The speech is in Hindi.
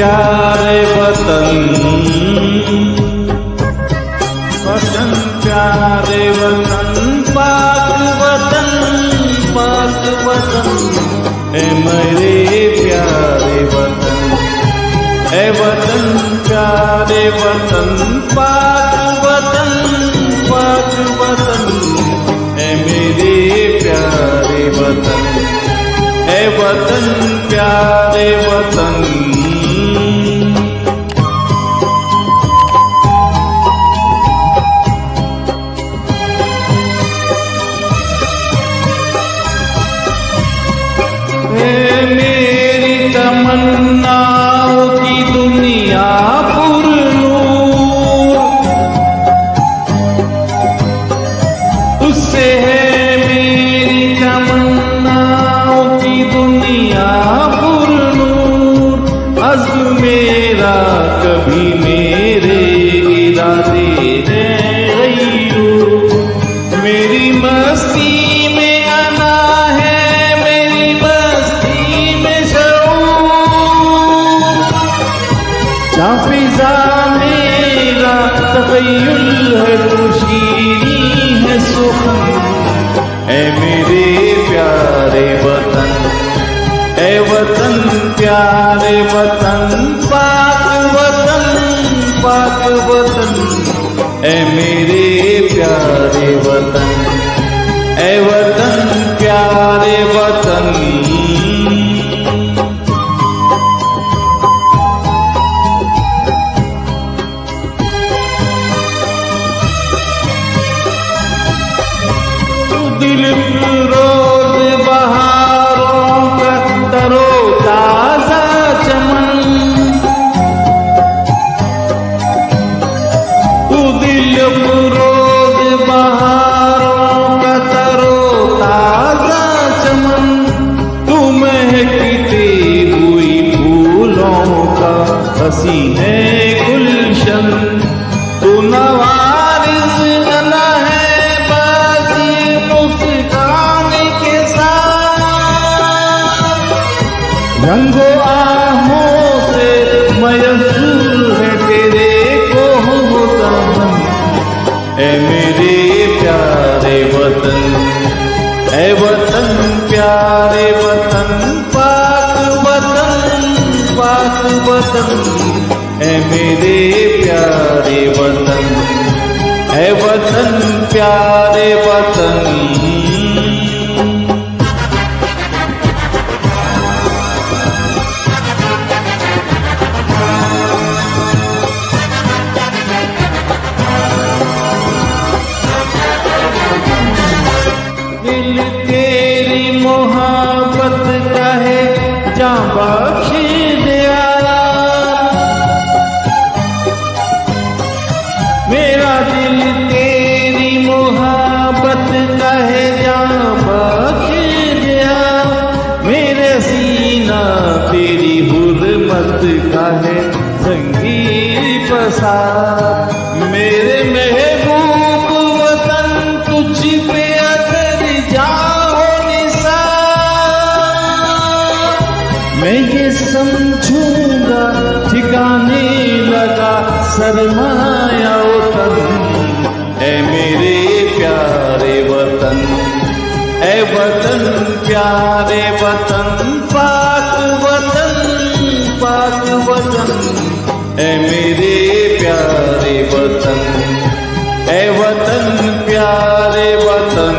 प्यारे वतन, वतन प्यारे वतन, पाक वतन, पाक वतन, ए मेरे प्यारे वतन, ए वतन प्यारे वतन, पाक वतन, पाक वतन, ए मेरे प्यारे वतन, ए वतन प्यारे वतन। मेरी तमन्नाओं की दुनिया पुरनूर, उससे है मेरी तमन्नाओं की दुनिया पुरनूर। अज़्म मेरा कभी मेरे इरादे गैरूर, मेरी मस्ती में आना है, मेरी मस्ती में शऊर। जाफिजा मेरा तग़य्युल है, खुशीनी है सुखन, ऐ मेरे प्यारे वतन, ऐ वतन प्यारे वतन, पाक वतन, पाक वतन, ऐ मेरे प्यारे वतन, ऐ वतन प्यारे वतन। दिल रोज बहारों का तरो ताजा चमन, तू दिल रोज बहारों का तरो ताजा चमन, तू महकती हुई फूलों का हसी है गुलशन, तू नवारिस बना है बाजी मुस्कान के साथ, रंगो आहों से मयसूर है तेरे को तमन, ऐ मेरे प्यारे वतन, ऐ वतन प्यारे वतन, पाक वतन, पाक वतन, ऐ मेरे प्यारे वतन, ऐ वतन प्यारे वतन। दिल तेरी मोहब्बत का है जान बख्श दिया, मेरा दिल तेरी मोहब्बत का है जान बख्श दिया, मेरे सीना तेरी हुर्मत का है संगीत पसार, मेरे महबूब वतन तुझ पे अगर जाओ निसार, मैं ये समझूंगा ठिकाने लगा सरमाया वतन, ऐ मेरे प्यारे वतन, ऐ वतन प्यारे वतन, पाक वतन, पाक वतन, ऐ मेरे प्यारे वतन, ऐ वतन प्यारे वतन।